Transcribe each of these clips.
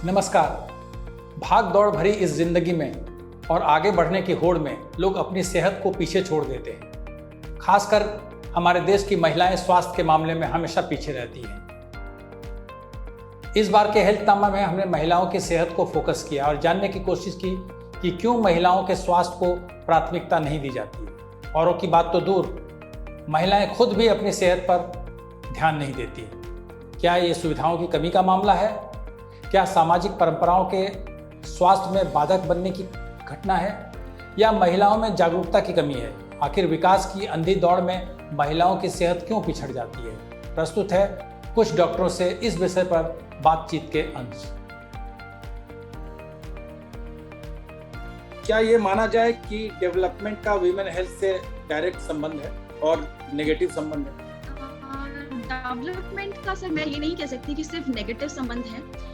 नमस्कार। भाग दौड़ भरी इस जिंदगी में और आगे बढ़ने की होड़ में लोग अपनी सेहत को पीछे छोड़ देते हैं। खासकर हमारे देश की महिलाएं स्वास्थ्य के मामले में हमेशा पीछे रहती हैं। इस बार के हेल्थ तामा में हमने महिलाओं की सेहत को फोकस किया और जानने की कोशिश की कि क्यों महिलाओं के स्वास्थ्य को प्राथमिकता नहीं दी जाती। औरों की बात तो दूर, महिलाएं खुद भी अपनी सेहत पर ध्यान नहीं देती। क्या ये सुविधाओं की कमी का मामला है? क्या सामाजिक परंपराओं के स्वास्थ्य में बाधक बनने की घटना है, या महिलाओं में जागरूकता की कमी है? आखिर विकास की अंधी दौड़ में महिलाओं की सेहत क्यों पिछड़ जाती है? प्रस्तुत है कुछ डॉक्टरों से इस विषय पर बातचीत के अंश। क्या ये माना जाए कि डेवलपमेंट का वीमेन हेल्थ से डायरेक्ट संबंध है और नेगेटिव संबंध है? डेवलपमेंट का सर मैं ये नहीं कह सकती कि सिर्फ नेगेटिव संबंध है।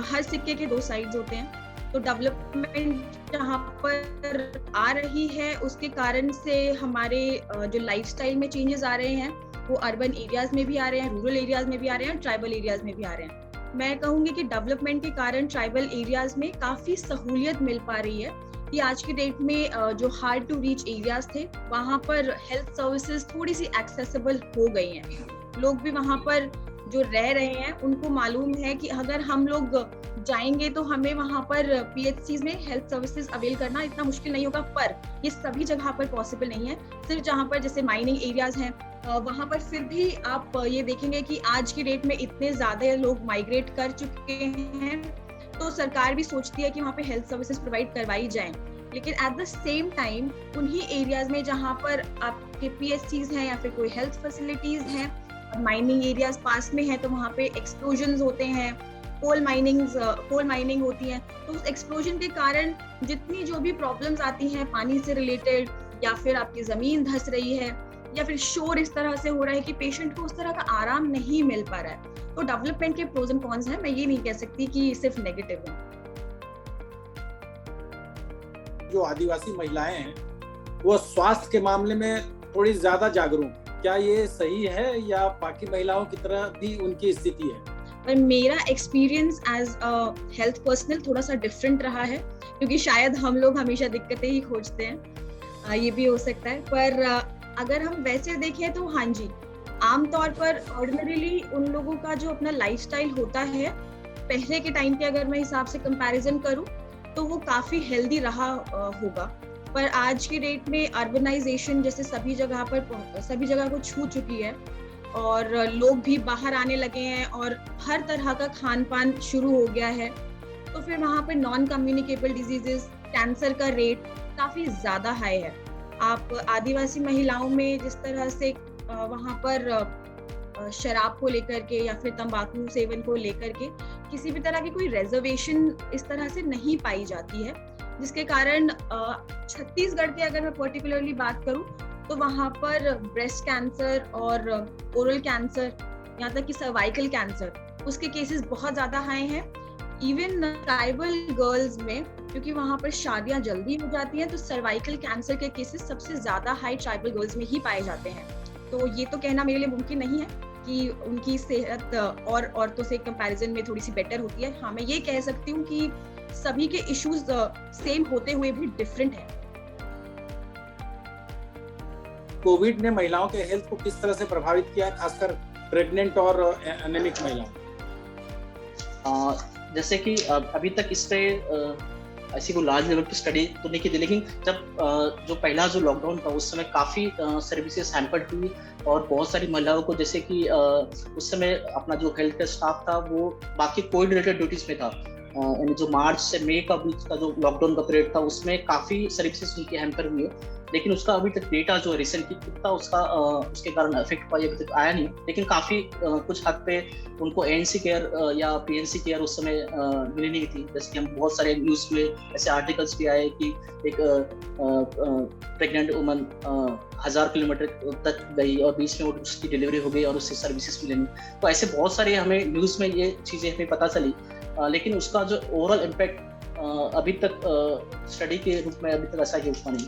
हर सिक्के के दो साइड्स होते हैं। तो डेवलपमेंट जहाँ पर आ रही है उसके कारण से हमारे जो लाइफस्टाइल में चेंजेस आ रहे हैं वो अर्बन एरियाज में भी आ रहे हैं, रूरल एरियाज में भी आ रहे हैं, ट्राइबल एरियाज में भी आ रहे हैं। मैं कहूँगी कि डेवलपमेंट के कारण ट्राइबल एरियाज में काफ़ी सहूलियत मिल पा रही है कि आज की डेट में जो हार्ड टू रीच एरियाज थे वहाँ पर हेल्थ सर्विसेज थोड़ी सी एक्सेसिबल हो गई हैं। लोग भी वहाँ पर जो रह रहे हैं उनको मालूम है कि अगर हम लोग जाएंगे तो हमें वहाँ पर PHCs में हेल्थ सर्विसेज अवेल करना इतना मुश्किल नहीं होगा। पर ये सभी जगह पर पॉसिबल नहीं है। सिर्फ जहाँ पर जैसे माइनिंग एरियाज हैं वहाँ पर फिर भी आप ये देखेंगे कि आज की डेट में इतने ज़्यादा लोग माइग्रेट कर चुके हैं तो सरकार भी सोचती है कि वहाँ पे हेल्थ सर्विसेज प्रोवाइड करवाई जाएं। लेकिन एट द सेम टाइम उन्हीं एरियाज में जहाँ पर आपके PHCs हैं या फिर कोई हेल्थ फैसिलिटीज हैं, माइनिंग एरियाज पास में है तो वहाँ पे एक्सप्लोजन्स होते हैं, कोल माइनिंग होती है। तो उस एक्सप्लोजन के कारण जितनी जो भी प्रॉब्लम्स आती हैं पानी से रिलेटेड, या फिर आपकी जमीन धंस रही है, या फिर शोर इस तरह से हो रहा है कि पेशेंट को उस तरह का आराम नहीं मिल पा रहा है। तो डेवलपमेंट के प्रोज एंड कॉन्स हैं, मैं ये नहीं कह सकती कि सिर्फ नेगेटिव है। जो आदिवासी महिलाएं हैं वो स्वास्थ्य के मामले में थोड़ी ज्यादा जागरूक, क्या ये सही है या बाकी महिलाओं की तरह भी उनकी स्थिति है? पर मेरा experience as a health personal थोड़ा सा डिफरेंट रहा है, क्योंकि शायद हम लोग हमेशा दिक्कतें ही खोजते हैं, ये भी हो सकता है। पर अगर हम वैसे देखें तो हाँ जी, आमतौर पर ऑर्डिनरीली उन लोगों का जो अपना लाइफस्टाइल होता है पहले के टाइम के अगर मैं हिसाब से कंपैरिजन करूं तो वो काफी हेल्दी रहा होगा। पर आज की डेट में अर्बनाइजेशन जैसे सभी जगह को छू चुकी है और लोग भी बाहर आने लगे हैं और हर तरह का खान पान शुरू हो गया है। तो फिर वहाँ पर नॉन कम्युनिकेबल डिजीजेस, कैंसर का रेट काफ़ी ज़्यादा हाई है। आप आदिवासी महिलाओं में जिस तरह से वहाँ पर शराब को लेकर के या फिर तंबाकू सेवन को लेकर के किसी भी तरह की कोई रिजर्वेशन इस तरह से नहीं पाई जाती है, जिसके कारण छत्तीसगढ़ के अगर मैं पर्टिकुलरली बात करूं तो वहाँ पर ब्रेस्ट कैंसर और ओरल कैंसर, यहाँ तक कि सर्वाइकल कैंसर, उसके केसेस बहुत ज़्यादा हाई हैं। इवन ट्राइबल गर्ल्स में, क्योंकि वहाँ पर शादियाँ जल्दी हो जाती हैं, तो सर्वाइकल कैंसर के केसेस सबसे ज़्यादा हाई ट्राइबल गर्ल्स में ही पाए जाते हैं। तो ये तो कहना मेरे लिए मुमकिन नहीं है कि उनकी सेहत और औरतों से कंपैरिजन में थोड़ी सी बेटर होती है। हाँ, मैं ये कह सकती हूँ कि सभी के इश्यूज सेम होते हुए भी डिफरेंट है। कोविड ने महिलाओं के हेल्थ को किस तरह से प्रभावित किया है, खासकर प्रेग्नेंट और एनेमिक महिलाओं? जैसे कि अभी तक इस पे ऐसी कोई लार्ज लेवल की स्टडी तो नहीं की थी, लेकिन जब जो पहला जो लॉकडाउन था उस समय काफ़ी सर्विसेज हैम्पर्ड हुई और बहुत सारी महिलाओं को, जैसे कि उस समय अपना जो हेल्थ केयर स्टाफ था वो बाकी कोविड रिलेटेड ड्यूटीज में था। यानी जो मार्च से मई का बीच का जो लॉकडाउन का पीरियड था उसमें काफ़ी सर्विसेज उनकी हैम्पर हुई है। लेकिन उसका अभी तक डेटा जो रिसेंटली कितना उसका उसके कारण इफेक्ट हुआ अभी तक आया नहीं, लेकिन काफ़ी कुछ हद पे उनको ANC केयर या PNC केयर उस समय मिली नहीं थी। जैसे कि हम बहुत सारे न्यूज़ में ऐसे आर्टिकल्स भी आए कि एक प्रेग्नेंट वुमन 1000 किलोमीटर तक गई और बीच में उसकी डिलीवरी हो गई और उससे सर्विसेज मिले नहीं। तो ऐसे बहुत सारे हमें न्यूज़ में ये चीज़ें हमें पता चली, लेकिन उसका जो ओवरऑल इम्पैक्ट अभी तक स्टडी के रूप में अभी तक ऐसा ही हुआ नहीं।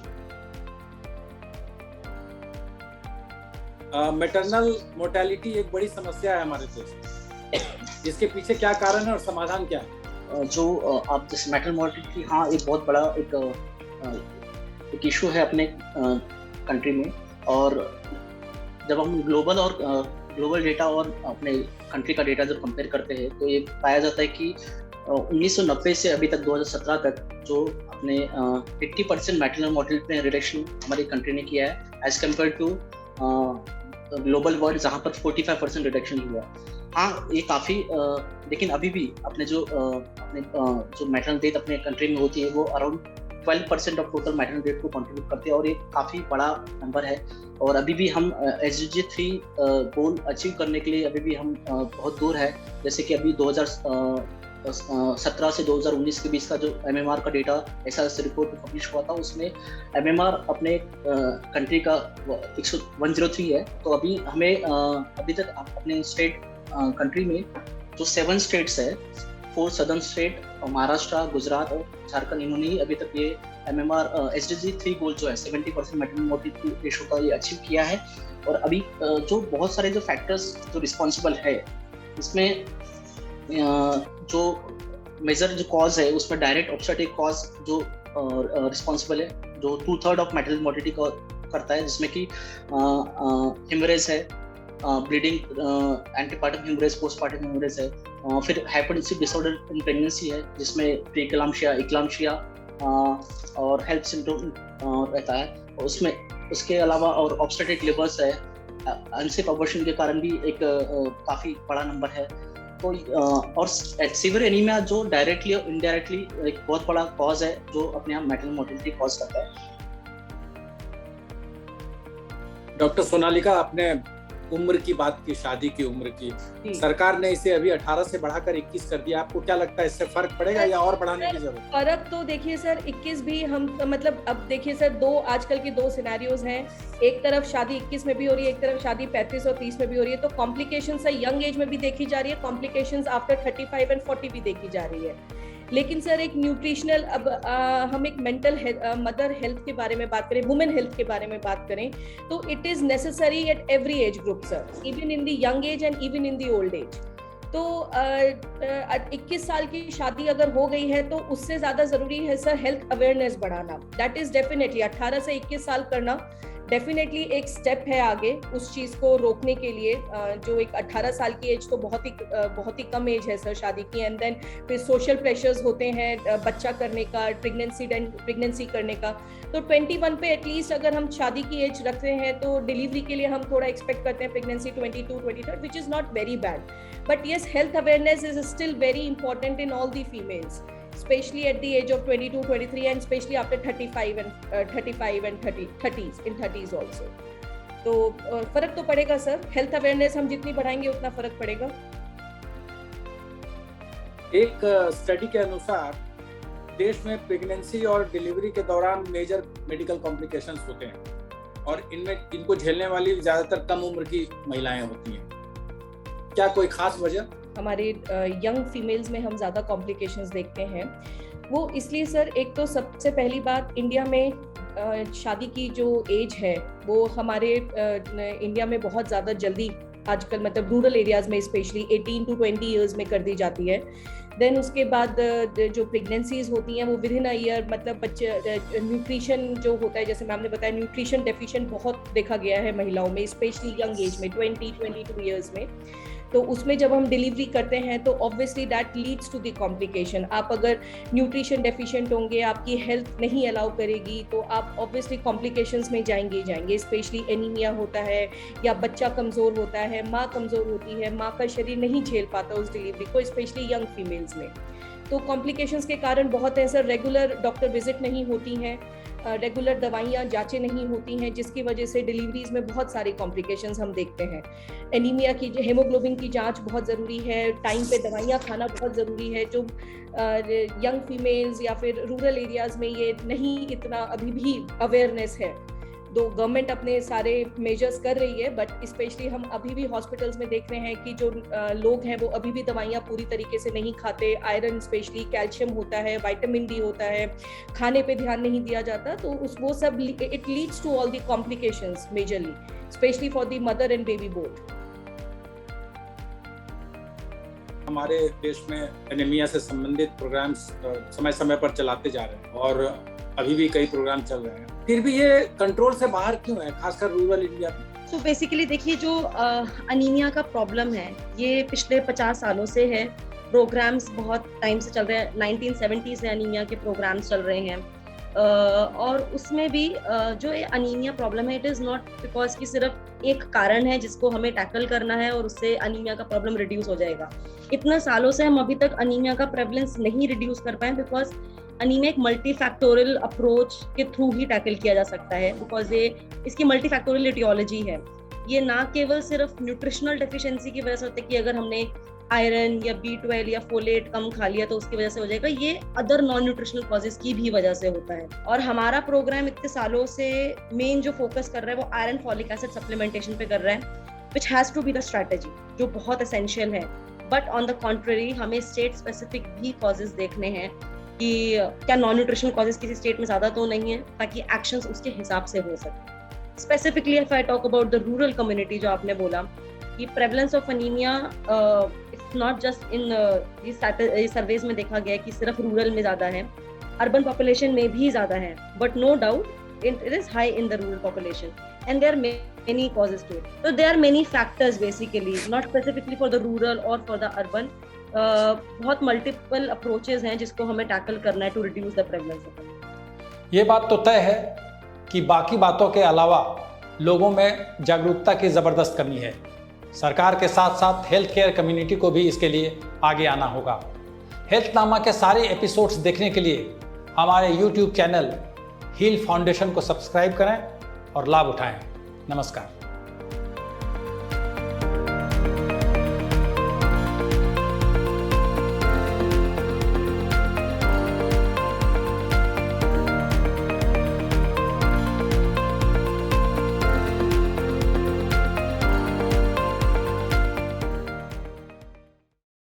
मैटरनल मोर्टेलिटी एक बड़ी समस्या है हमारे देश में। इसके पीछे क्या कारण है और समाधान क्या है? जो आप जैसे मैटरनल मोर्टेलिटी, हाँ एक बहुत बड़ा एक इशू है अपने कंट्री में। और जब हम ग्लोबल डेटा और अपने कंट्री का डेटा जब कंपेयर करते हैं तो ये पाया जाता है कि 1990 से अभी तक 2017 तक जो अपने 80% मैटरनल मोर्टेलिटी में रिडक्शन हमारी कंट्री ने किया है as compare to global world जहाँ पर 45% रिडक्शन हुआ। हाँ ये काफ़ी लेकिन अभी भी अपने जो मैटरनल डेथ अपने कंट्री में होती है वो around 12% of total maternal death को कंट्रीब्यूट करते हैं और ये काफ़ी बड़ा नंबर है। और अभी भी हम SDG 3 गोल अचीव करने के लिए अभी भी हम बहुत दूर है। जैसे कि अभी 2017 से 2019 के बीच का जो MMR का डेटा SRC रिपोर्ट में पब्लिश हुआ था उसमें MMR अपने कंट्री का 103 है। तो अभी हमें अभी तक अपने स्टेट कंट्री में जो 7 स्टेट्स है, 4 सदर्न स्टेट, महाराष्ट्र, गुजरात और झारखंड, इन्होंने ही अभी तक ये MMR SDG 3 गोल जो है 70% मैटरनल मोर्टेलिटी रेशो का ये अचीव किया है। और अभी जो बहुत सारे जो फैक्टर्स जो रिस्पॉन्सिबल है इसमें जो मेजर जो कॉज है उसमें डायरेक्ट ऑब्स्टेटिक कॉज जो रिस्पॉन्सिबल है जो 2/3 ऑफ मैटरनल मोर्टेलिटी को करता है, जिसमें कि हेमरेज है, bleeding, antepartum haemorrhage, postpartum haemorrhage है, फिर हाइपरटेंसिव डिसऑर्डर इन प्रेगनेंसी है जिसमें प्रीक्लाम्शिया, इक्लाम्शिया और हेल्थ सिम्टोम रहता है। और उसमें उसके अलावा और ऑब्स्टेटिक लेबर्स है, अनसेफ अबॉर्शन के कारण भी एक काफ़ी बड़ा नंबर है। तो और सीवियर एनीमिया जो डायरेक्टली और इनडायरेक्टली एक बहुत बड़ा कॉज है जो अपने आप मैटरनल मोर्टेलिटी कॉज करता है। डॉक्टर सोनालिका, आपने उम्र की बात की, शादी की उम्र की, सरकार ने इसे अभी 18 से बढ़ाकर 21 कर दिया। आपको क्या लगता है इससे फर्क पड़ेगा या और बढ़ाने की जरूरत? फर्क तो देखिए सर 21 भी हम मतलब अब देखिए सर आजकल के 2 सिनेरियोज हैं। एक तरफ शादी 21 में भी हो रही है, एक तरफ शादी 35 और 30 में भी हो रही है। तो कॉम्प्लिकेशंस यंग एज में भी देखी जा रही है, कॉम्प्लिकेशंस आफ्टर 35 एंड 40 भी देखी जा रही है। लेकिन सर एक न्यूट्रिशनल अब हम एक मेंटल मदर हेल्थ के बारे में बात करें, वुमेन हेल्थ के बारे में बात करें तो it is necessary at every age group sir, even in the young age and even in the old age. तो 21 साल की शादी अगर हो गई है तो उससे ज्यादा जरूरी है सर हेल्थ अवेयरनेस बढ़ाना। दैट इज डेफिनेटली 18 से 21 साल करना डेफिनेटली एक स्टेप है आगे उस चीज को रोकने के लिए। जो एक 18 साल की एज तो बहुत ही कम एज है सर शादी की। एंड देन फिर सोशल प्रेशर्स होते हैं बच्चा करने का, प्रेगनेंसी करने का। तो 21 पे एटलीस्ट अगर हम शादी की एज रखते हैं तो डिलीवरी के लिए हम थोड़ा एक्सपेक्ट करते हैं pregnancy 22, 23, which is not very bad. But yes, health awareness is still very important in all the females, especially at the age of 22, 23 and especially after 35 and 30s also. तो फर्क तो पड़ेगा सर, हेल्थ अवेयरनेस हम जितनी बढ़ाएंगे उतना फर्क पड़ेगा। एक स्टडी के अनुसार देश में प्रेगनेंसी और डिलीवरी के दौरान मेजर मेडिकल कॉम्प्लिकेशंस होते हैं और इनको झेलने वाली ज्यादातर कम उम्र की महिलाएं होती हैं। क्या कोई खास वजह? हमारे यंग फीमेल्स में हम ज़्यादा कॉम्प्लिकेशंस देखते हैं। वो इसलिए सर, एक तो सबसे पहली बात इंडिया में शादी की जो एज है वो हमारे इंडिया में बहुत ज़्यादा जल्दी आजकल मतलब रूरल एरियाज़ में स्पेशली 18 to 20 ईयर्स में कर दी जाती है। देन उसके बाद जो प्रेगनेंसीज होती हैं वो विद इन अ ईयर मतलब बच्चे न्यूट्रिशन जो होता है, जैसे मैम ने बताया न्यूट्रिशन डेफिशिएंट बहुत देखा गया है महिलाओं में स्पेशली यंग एज में 20-22 ईयर्स में। तो उसमें जब हम डिलीवरी करते हैं तो obviously that leads to the complication. आप अगर न्यूट्रिशन डेफिशिएंट होंगे, आपकी हेल्थ नहीं अलाउ करेगी तो आप ऑब्वियसली कॉम्प्लिकेशंस में जाएंगे। स्पेशली एनीमिया होता है या बच्चा कमज़ोर होता है, माँ कमज़ोर होती है, माँ का शरीर नहीं झेल पाता उस डिलीवरी को, स्पेशली यंग फीमेल्स में। तो कॉम्प्लिकेशंस के कारण बहुत हैं सर, रेगुलर डॉक्टर विजिट नहीं होती हैं, रेगुलर दवाइयाँ जांचें नहीं होती हैं, जिसकी वजह से डिलीवरीज में बहुत सारी कॉम्प्लिकेशंस हम देखते हैं। एनीमिया की, हेमोग्लोबिन की जांच बहुत ज़रूरी है, टाइम पे दवाइयाँ खाना बहुत ज़रूरी है। जो यंग फीमेल्स या फिर रूरल एरियाज़ में ये नहीं इतना अभी भी अवेयरनेस है। तो गवर्नमेंट अपने सारे मेजर्स कर रही है, बट स्पेशली हम अभी भी हॉस्पिटल्स में देख रहे हैं कि जो लोग हैं वो अभी भी दवाइयाँ पूरी तरीके से नहीं खाते। आयरन स्पेशली, कैल्शियम होता है, विटामिन डी होता है, खाने पे ध्यान नहीं दिया जाता। तो वो सब it leads to all the complications majorly, specially for the mother and baby both. हमारे देश में एनीमिया से संबंधित प्रोग्राम्स समय समय पर चलाते जा रहे हैं और अभी भी कई प्रोग्राम चल रहे हैं, फिर भी ये कंट्रोल से बाहर क्यों है, खासकर रूरल इंडिया में? तो बेसिकली देखिए, जो अनीमिया का प्रॉब्लम है ये पिछले 50 सालों से है। प्रोग्राम्स बहुत टाइम से चल रहे हैं, 1970 से अनीमिया के प्रोग्राम्स चल रहे हैं। और उसमें भी जो ये अनीमिया प्रॉब्लम है, इट इज़ नॉट बिकॉज कि सिर्फ एक कारण है जिसको हमें टैकल करना है और उससे अनीमिया का प्रॉब्लम रिड्यूस हो जाएगा। इतना सालों से हम अभी तक अनीमिया का प्रेवलेंस नहीं रिड्यूस कर पाए बिकॉज अनीमिया एक मल्टी फैक्टोरियल अप्रोच के थ्रू ही टैकल किया जा सकता है, बिकॉज ये इसकी मल्टी फैक्टोरियल एटियोलॉजी है। ये ना केवल सिर्फ न्यूट्रिशनल डेफिशिएंसी की वजह से होता है कि अगर हमने आयरन या B12 या फोलेट कम खा लिया तो उसकी वजह से हो जाएगा, ये अदर नॉन न्यूट्रिशनल कॉजेज की भी वजह से होता है। और हमारा प्रोग्राम इतने सालों से मेन जो फोकस कर रहा है वो आयरन फॉलिक एसिड सप्लीमेंटेशन पे कर रहा है, which has to be the strategy, जो बहुत एसेंशियल है। बट ऑन द कॉन्ट्ररी हमें स्टेट स्पेसिफिक भी कॉजेज देखने हैं कि क्या नॉन न्यूट्रिशनल कॉजेज किसी स्टेट में ज्यादा तो नहीं है, ताकि एक्शंस उसके हिसाब से हो सके। Specifically if I talk about the rural community, जो आपने बोला कि prevalence of anaemia it's not just in surveys में देखा गया है कि सिर्फ रूरल में ज्यादा है, अर्बन पॉपुलेशन में भी ज्यादा है, but no doubt it is high in the rural population and there are many causes to it. So there are many factors basically, not specifically for the rural or for the urban. बहुत multiple approaches हैं जिसको हमें tackle करना है to reduce the prevalence of anaemia. ये बात तो तय है कि बाकी बातों के अलावा लोगों में जागरूकता की ज़बरदस्त कमी है। सरकार के साथ साथ हेल्थ केयर कम्युनिटी को भी इसके लिए आगे आना होगा। हेल्थनामा के सारे एपिसोड्स देखने के लिए हमारे YouTube चैनल हील फाउंडेशन को सब्सक्राइब करें और लाभ उठाएं। नमस्कार।